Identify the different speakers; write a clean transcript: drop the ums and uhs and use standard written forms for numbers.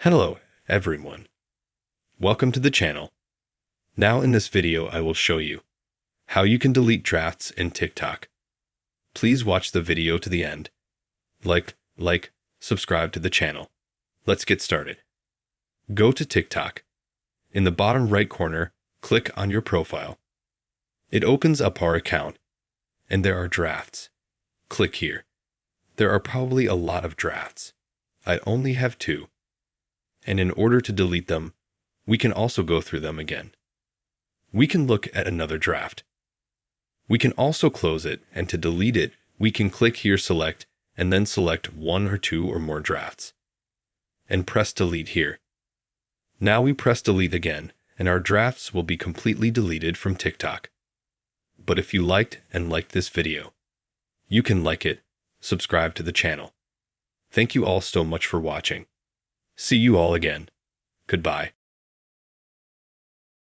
Speaker 1: Hello, everyone. Welcome to the channel. Now in this video I will show you how you can delete drafts in TikTok. Please watch the video to the end. Subscribe to the channel. Let's get started. Go to TikTok. In the bottom right corner, click on your profile. It opens up our account, and there are drafts. Click here. There are probably a lot of drafts. I only have 2. And in order to delete them, we can also go through them again. We can look at another draft. We can also close it, and to delete it, we can click here Select, and then select 1 or 2 or more drafts. And press Delete here. Now we press Delete again, and our drafts will be completely deleted from TikTok. But if you liked this video, you can like it, subscribe to the channel. Thank you all so much for watching. See you all again. Goodbye.